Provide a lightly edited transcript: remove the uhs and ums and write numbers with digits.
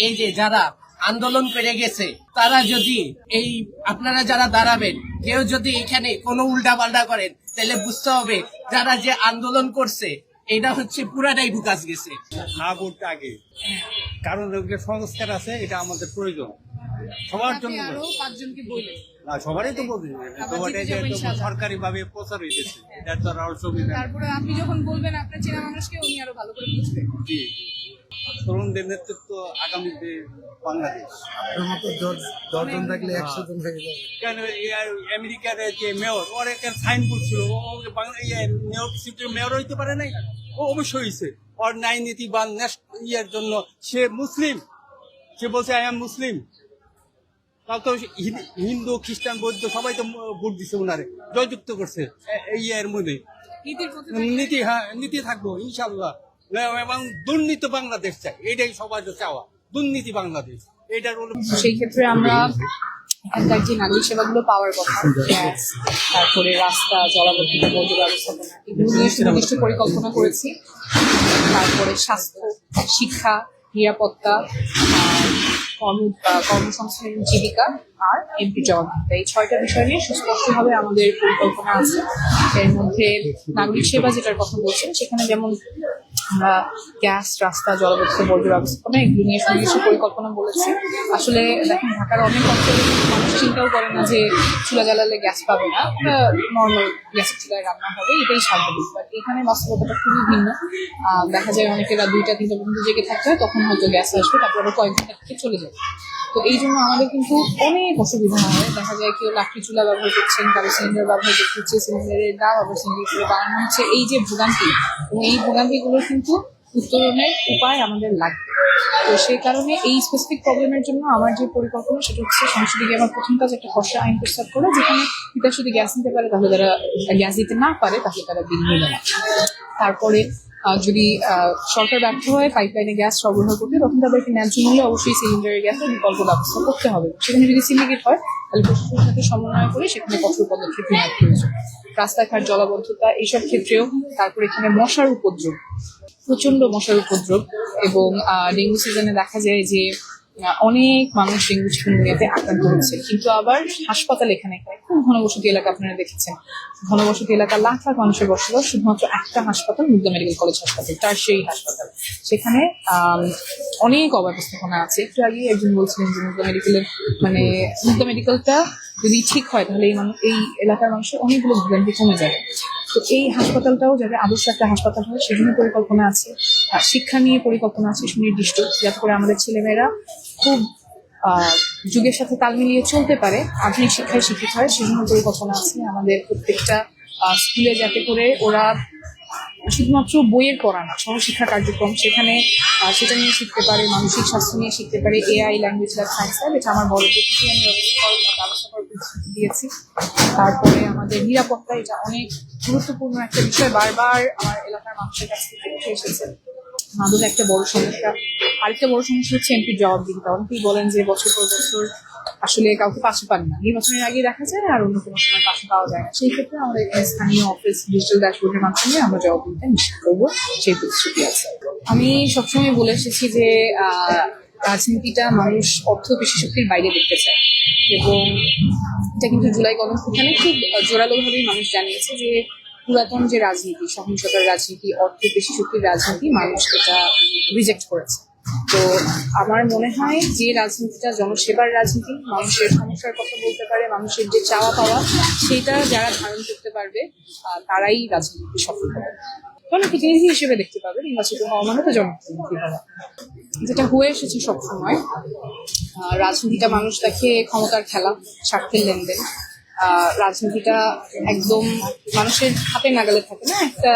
এই যে যারা আন্দোলন করে গেছে তারা যদি এই আপনারা যারা দাঁড়াবেন কেউ যদি এখানে কোনো উল্টা পাল্টা করেন তাহলে বুঝতে হবে যারা যে আন্দোলন করছে এটা হচ্ছে পুরাটাই বুকাস গেছে। না ভোট আগে, কারণ সংস্কার আছে, এটা আমাদের প্রয়োজন সবার জন্য। না সবারই তো বলছি, সরকারি ভাবে প্রচার হয়েছে, এটার দ্বারা অসুবিধা। তারপরে আপনি যখন বলবেন আপনার চেনা মানুষকে, উনি আরো ভালো করে বুঝবে। জি, তরুণদের নেতৃত্ব আগামীতে বাংলাদেশ। দশজন থাকলে 100 জন হয়ে যাবে। কেন আমেরিকার যে মেয়র, ওর একটা সাইন করছিল, নিউ ইয়র্ক সিটির মেয়র হইতে পারে নাই, ও অবশ্যই হয়েছে। ওর ন্যায় নীতিবান ইয়ের জন্য সে মুসলিম, সে বলছে আই এম মুসলিম। তাও তো হিন্দু খ্রিস্টান বৌদ্ধ সবাই তো ভোট দিচ্ছে, ওনারে জয়যুক্ত করছে এই ইয়ের মধ্যে। নীতি, হ্যাঁ নীতি থাকবো ইনশাল্লাহ। এবং দুর্নীতি বাংলাদেশ চাই, এটাই সবার চাওয়া, দুর্নীতি বাংলাদেশ। এটার সেই ক্ষেত্রে আমরা এখানকার যে নাগরিক সেবাগুলো পাওয়ার কথা, গ্যাস, তারপরে রাস্তা, জলাবদ্ধতা, বর্জ্য ব্যবস্থাপনা, এগুলো নিয়ে সুনির্দিষ্ট পরিকল্পনা করেছি। তারপরে স্বাস্থ্য, শিক্ষা, নিরাপত্তা, কর্মসংস্থান, জীবিকা আর এমপি জবাবদিহিতা, এই 6টা বিষয় নিয়ে সুস্পষ্টভাবে আমাদের পরিকল্পনা আছে। এর মধ্যে নাগরিক সেবা যেটার কথা বলছেন, সেখানে যেমন আমরা গ্যাস, রাস্তা, জলাবদ্ধতা, বর্জ্য ব্যবস্থাপনা এগুলো নিয়ে সুনির্দিষ্ট পরিকল্পনা বলেছি। আসলে দেখেন, ঢাকার অনেক অঞ্চলে মানুষ চিন্তাও করে না যে চুলা জ্বালালে গ্যাস পাবে না, নর্মাল গ্যাসের চুলায় রান্না হবে, এটাই স্বাভাবিক। বাট এখানে বাস্তবতাটা খুবই ভিন্ন। দেখা যায় অনেকেরা 2টা-3টা পর্যন্ত জেগে থাকতে হয়, তখন হয়তো গ্যাস আসবে, তারপরে কয়েক ঘন্টা থেকে চলে যাবে। তো এই জন্য আমাদের কিন্তু অনেক অসুবিধা হয়। দেখা যায় কেউ লাকড়ি চুলা ব্যবহার করছেন, কারো সিলিন্ডার ব্যবহার করতে হচ্ছে, সিলিন্ডারের দাম আবার সিলিন্ডার করে বানানো হচ্ছে। এই যে ভোগান্তি, এবং এই ভোগান্তিগুলো কিন্তু উত্তরণের উপায় আমাদের লাগবে। তো সেই কারণে এই স্পেসিফিক প্রবলেমের জন্য আমার যে পরিকল্পনা, সেটা হচ্ছে সংসদে গিয়ে আমার প্রথম কাজ একটা খসড়া আইন প্রস্তাব করা, যেখানে পিতা যদি গ্যাস নিতে পারে তাহলে তারা গ্যাস দিতে না পারে তাহলে তারা বিল নেবে না। তারপরে যদি সরকার ব্যর্থ হয় পাইপলাইনে গ্যাস সরবরাহ করতে, তখন তাদেরকে ন্যায্য মূল্যে অবশ্যই সিলিন্ডারের গ্যাসের বিকল্প ব্যবস্থা করতে হবে। সেখানে যদি সিন্ডিকেট হয় তাহলে প্রশাসনের সাথে সমন্বয় করে সেখানে কঠোর পদক্ষেপ নেওয়ার প্রয়োজন। রাস্তাঘাট, জলাবদ্ধতা, এইসব ক্ষেত্রেও। তারপরে এখানে মশার উপদ্রব, প্রচন্ড মশার উপদ্রব, এবং ডেঙ্গু সিজনে দেখা যায় যে অনেক মানুষ ডেঙ্গু চিকুনগুনিয়াতে আক্রান্ত হচ্ছে, কিন্তু আবার হাসপাতাল এখানে খুব ঘনবসতি এলাকা, আপনারা দেখেছেন ঘনবসতি এলাকা, লাখ লাখ মানুষের বসবাস, শুধুমাত্র একটা হাসপাতাল, মুগদা মেডিকেল কলেজ হাসপাতাল, টারশিয়ারি হাসপাতাল, সেখানে অনেক অব্যবস্থাপনা আছে। একটু আগে একজন বলছিলেন যে মুগদা মেডিকেলটা যদি ঠিক হয় তাহলে এই এলাকার মানুষের অনেকগুলো ভোগান্তি কমে যাবে। তো এই হাসপাতালটাও যাতে আদর্শ একটা হাসপাতাল হয় সেজন্য পরিকল্পনা আছে। শিক্ষা নিয়ে পরিকল্পনা আছে সুনির্দিষ্ট, যাতে করে আমাদের ছেলেমেয়েরা খুব যুগের সাথে তাল মিলিয়ে চলতে পারে, আধুনিক শিক্ষায় শিক্ষিত হয়, সেজন্য পরিকল্পনা আছে। আমাদের প্রত্যেকটা স্কুলে যাতে করে ওরা শুধুমাত্র বইয়ের পড়া না, সহশিক্ষা কার্যক্রম, সেখানে সেটা নিয়ে শিখতে পারে, মানসিক স্বাস্থ্য নিয়ে শিখতে পারে, AI, language lab, science lab, এটা আমার বড় প্রতিটি আমি ব্যবস্থা করার প্রতিশ্রুতি দিয়েছি। তারপরে আমাদের নিরাপত্তা, এটা অনেক গুরুত্বপূর্ণ একটা বিষয়, বারবার আমার এলাকার মানুষের কাছ থেকে উঠে এসেছে। মাদক একটা বড় সমস্যা। আরেকটা বড় সমস্যা হচ্ছে এমপির জবাবদিহিতা। অনেকেই বলেন যে বছর পর বছর আসলে কাউকে পাশে পান না, নির্বাচনের আগে দেখা যায় আর অন্য কোনো সময় পাশে পাওয়া যায় না। সেই ক্ষেত্রে আমরা এখানে স্থানীয় অফিস, ডিজিটাল ড্যাশবোর্ডের মাধ্যমে আমরা জবাবদিহিতা নিশ্চিত করবো, সেই প্রতিশ্রুতি আছে। আমি সবসময় বলে এসেছি যে রাজনীতিটা মানুষ অর্থ পেশি শক্তির বাইরে দেখতে চায়, এবং এটা কিন্তু জুলাই গণঅভ্যুত্থানে খুব জোরালোভাবেই মানুষ জানিয়েছে যে পুরাতন যে রাজনীতি, সহিংসতার রাজনীতি, অর্থ পেশি শক্তির রাজনীতি, মানুষ এটা রিজেক্ট করেছে। তো আমার মনে হয় যে রাজনীতিটা জনসেবার রাজনীতি, মানুষের সমস্যার কথা বলতে পারে, মানুষের যে চাওয়া পাওয়া সেটা যারা ধারণ করতে পারবে তারাই রাজনীতি সফল হবে। জনপ্রতিনিধি হিসেবে দেখতে পাবে, নির্বাচিত হওয়া মানে তো জনপ্রতিনিধি হওয়া, যেটা হয়ে এসেছে সবসময়। রাজনীতিটা মানুষ দেখে ক্ষমতার খেলা, স্বার্থের লেনদেন। রাজনীতিটা একদম মানুষের হাতে নাগালে থাকে না, একটা